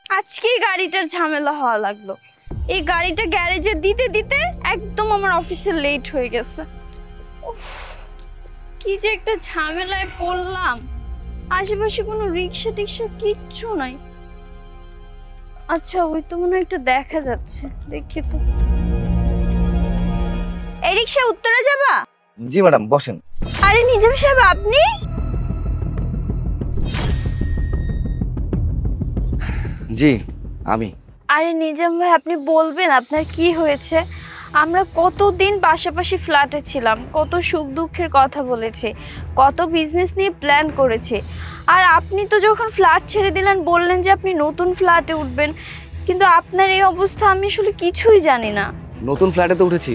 আজকেই গাড়িটার ঝামেলা হওয়া লাগলো। এই গাড়িটা গ্যারেজে দিতে দিতে একদম আমার অফিসে লেট হয়ে গেছে। উফ, কি যে একটা ঝামেলায় পড়লাম। আশেপাশে কোনো রিক্সা টিক্সা কিচ্ছু নাই। আচ্ছা, ওই তো মনে হয় একটা দেখা যাচ্ছে, দেখি তো। এই রিক্সা উত্তরে যাবা? জি ম্যাডাম, বসেন। আরে নিজাম সাহেব, আপনি? জি আমি। আরে নিজাম ভাই, আপনি বলবেন আপনার কি হয়েছে? আমরা কতদিন পাশাপাশি ফ্ল্যাটে ছিলাম, কত সুখ দুঃখের কথা বলেছি, কত বিজনেস নিয়ে প্ল্যান করেছি। আর আপনি তো যখন ফ্ল্যাট ছেড়ে দিলেন বললেন যে আপনি নতুন ফ্ল্যাটে উঠবেন, কিন্তু আপনার এই অবস্থা আমি আসলে কিছুই জানি না। নতুন ফ্ল্যাটে তো উঠেছি,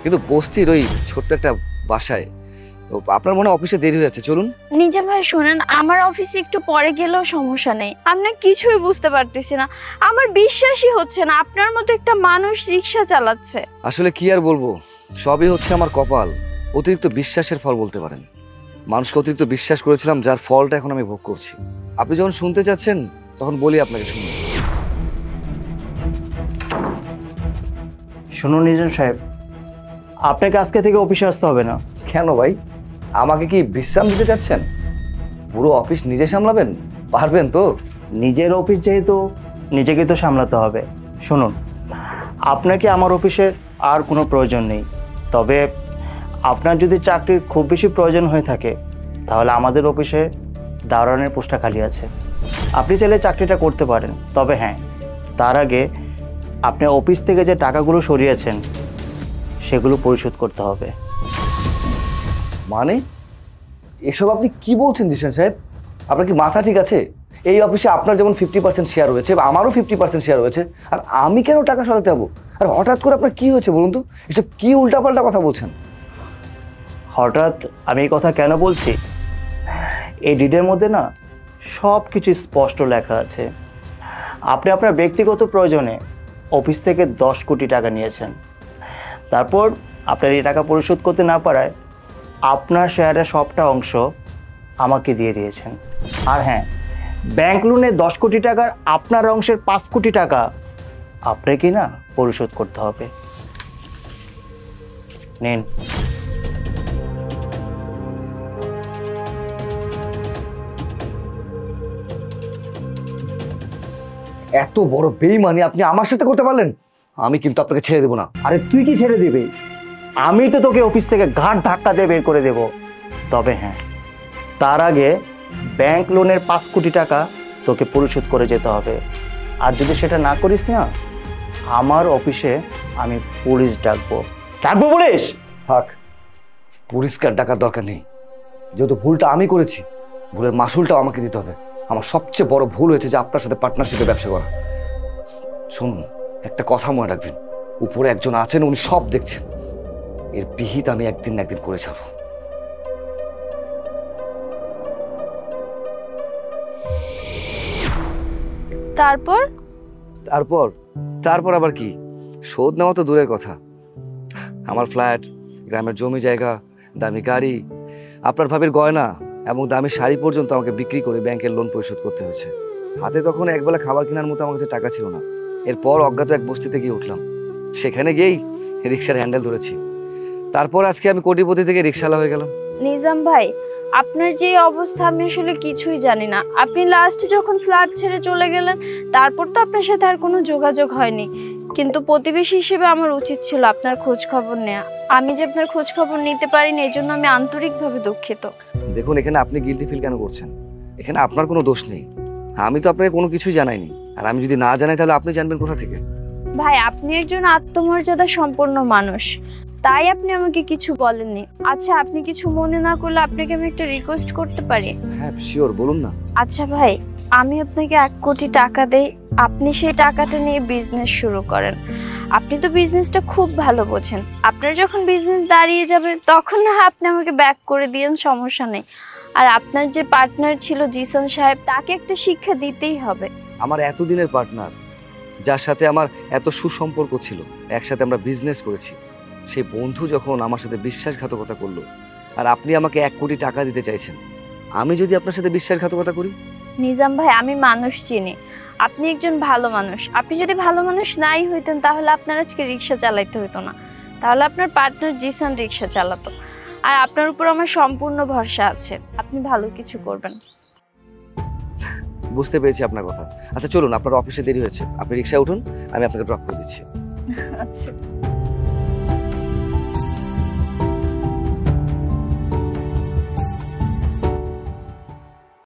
কিন্তু বস্তির ওই ছোট্ট একটা বাসায়। তো আপনার মনে হয় অফিসে দেরি হয়ে যাচ্ছে, চলুন। নিজাম ভাই শোনেন, আমার অফিসে একটু পরে গেলেও সমস্যা নেই। আমি কিছুই বুঝতে পারতেছি না, আমার বিশ্বাসই হচ্ছে না আপনার মতো একটা মানুষ রিক্সা চালাচ্ছে। আসলে কি আর বলবো, সবই হচ্ছে আমার কপাল। অতিরিক্ত বিশ্বাসের ফল বলতে পারেন। মানুষকে অতিরিক্ত বিশ্বাস করেছিলাম, যার ফলটা এখন আমি ভোগ করছি। আপনি যখন শুনতে চাচ্ছেন তখন বলি আপনাকে, শুনুন। শুনুন নিজাম সাহেব, আপনাকে আজকে থেকে অফিসে আসতে হবে না। কেন ভাই, আমাকে কি বিশ্রাম দিতে চাচ্ছেন? পুরো অফিস নিজে সামলাবেন? পারবেন তো? নিজের অফিস যেহেতু নিজেকে তো সামলাতে হবে। শুনুন, আপনাকে আমার অফিসের আর কোনো প্রয়োজন নেই। তবে আপনার যদি চাকরির খুব বেশি প্রয়োজন হয়ে থাকে তাহলে আমাদের অফিসে দারোয়ানের পোস্টটা খালি আছে, আপনি চাইলে চাকরিটা করতে পারেন। তবে হ্যাঁ, তার আগে আপনি অফিস থেকে যে টাকাগুলো সরিয়েছেন সেগুলো পরিশোধ করতে হবে। মানে এসব আপনি কি বলছেন জিশান সাহেব? আপনার কি মাথা ঠিক আছে? এই অফিসে আপনার যেমন 50% শেয়ার রয়েছে, আমারও 50% শেয়ার রয়েছে, আর আমি কেন টাকা সরাতে যাবো? আর হঠাৎ করে আপনার কি হয়েছে বলুন তো? এসব কি উল্টাপাল্টা কথা বলছেন? হঠাৎ আমি এই কথা কেন বলছি, এই ডিডের মধ্যে না সব কিছু স্পষ্ট লেখা আছে। আপনি আপনার ব্যক্তিগত প্রয়োজনে অফিস থেকে 10 কোটি টাকা নিয়েছেন, তারপর আপনার এই টাকা পরিশোধ করতে না পারায় আপনার শেয়ারের সবটা অংশ আমাকে দিয়ে দিয়েছেন। আর হ্যাঁ, ব্যাংক লোনে 10 কোটি টাকার আপনার অংশের 5 কোটি টাকা আপনাকে না পরিশোধ করতে হবে। নিন। এত বড় বেইমানি আপনি আমার সাথে করতে পারলেন? আমি কিন্তু আপনাকে ছেড়ে দেবো না। আরে তুই কি ছেড়ে দিবি? আমি তো তোকে অফিস থেকে ঘাট ধাক্কা দিয়ে বের করে দেব। তবে হ্যাঁ, তার আগে ব্যাংক লোনের 5 কোটি টাকা তোকে পরিশোধ করে যেতে হবে। আর যদি সেটা না করিস না, আমার অফিসে আমি পুলিশ ডাকবো। পুলিশ? থাক, পরিষ্কার ডাকার দরকার নেই। যেহেতু ভুলটা আমি করেছি, ভুলের মাসুলটাও আমাকে দিতে হবে। আমার সবচেয়ে বড় ভুল হয়েছে যে আপনার সাথে পার্টনারশিপে ব্যবসা করা। শুনুন, একটা কথা মনে রাখবেন, উপরে একজন আছেন, উনি সব দেখছেন। এর বিহিত আমি একদিন না একদিন করে যাব। তারপর? তারপর তারপর আবার কি? শোধ নেওয়া তো দূরের কথা। আমার ফ্ল্যাট, গ্রামের জমি জায়গা, দামি গাড়ি, আপনার ভাবির গয়না এবং দামি শাড়ি পর্যন্ত আমাকে বিক্রি করে ব্যাংকের লোন পরিশোধ করতে হয়েছে। হাতে তখন একবেলা খাবার কেনার মতো আমার কাছে টাকা ছিল না। এরপর অজ্ঞাত এক বস্তিতে গিয়ে উঠলাম। সেখানে গিয়েই রিক্সার হ্যান্ডেল ধরেছি। তারপর আজকে আমি কোটিপতি থেকে রিক্সাওয়ালা হয়ে গেলাম। নিজাম ভাই, আপনার যে অবস্থা আমি আসলে কিছুই জানি না। আপনি লাস্টে যখন ফ্ল্যাট ছেড়ে চলে গেলেন, তারপর তো আপনার সাথে আর কোনো যোগাযোগ হয়নি। কিন্তু প্রতিবেশী হিসেবে আমার উচিত ছিল আপনার খোঁজ খবর নেওয়া। আমি যে আপনার খোঁজ খবর নিতে পারিনি, এই জন্য আমি আন্তরিকভাবে দুঃখিত। দেখুন, এখানে আপনি গিল্টি ফিল কেন করছেন? এখানে আপনার কোনো দোষ নেই। আমি তো আপনাকে কোনো কিছুই জানাইনি, আর আমি যদি না জানাই তাহলে আপনি জানবেন কোথা থেকে? ভাই, আপনি একজন আত্মমর্যাদা সম্পন্ন মানুষ, তাই আপনি আমাকে কিছু বলেননি। আচ্ছা, আপনি কিছু মনে না করলে আপনাকে আমি একটা রিকোয়েস্ট করতে পারি? হ্যাঁ শিওর, বলুন না। আচ্ছা ভাই, আমি আপনাকে 1 কোটি টাকা দেই, আপনি সেই টাকাটা নিয়ে বিজনেস শুরু করেন। আপনি তো বিজনেসটা খুব ভালো বোঝেন। আপনার যখন বিজনেস দাঁড়িয়ে যাবে তখন না আপনি আমাকে ব্যাক করে দিয়েন, সমস্যা নেই। আর আপনার যে পার্টনার ছিল জিসান সাহেব, তাকে একটা শিক্ষা দিতেই হবে। আমার এতদিনের পার্টনার, যার সাথে আমার এত সুসম্পর্ক ছিল, একসাথে আমরা বিজনেস করেছি, সেই বন্ধু যখন আমার সাথে বিশ্বাসঘাতকতা করলো, আর আপনি আমাকে 1 কোটি টাকা দিতে চাইছেন, আমি যদি আপনার সাথে বিশ্বাসঘাতকতা করি? নিজাম ভাই, আমি মানুষ চিনি। আপনি একজন ভালো মানুষ। আপনি যদি ভালো মানুষ নাই হইতেন তাহলে আপনার আজকে রিক্সা চালাইতে হতো না, তাহলে আপনার পার্টনার জিসান রিক্সা চালাতো। আর আপনার উপর আমার সম্পূর্ণ ভরসা আছে, আপনি ভালো কিছু করবেন। বুঝতে পেরেছি আপনার কথা। আচ্ছা চলুন, আপনার অফিসে দেরি হয়েছে, আপনি রিক্সায় উঠুন, আমি আপনাকে ড্রপ করে দিচ্ছি। আচ্ছা।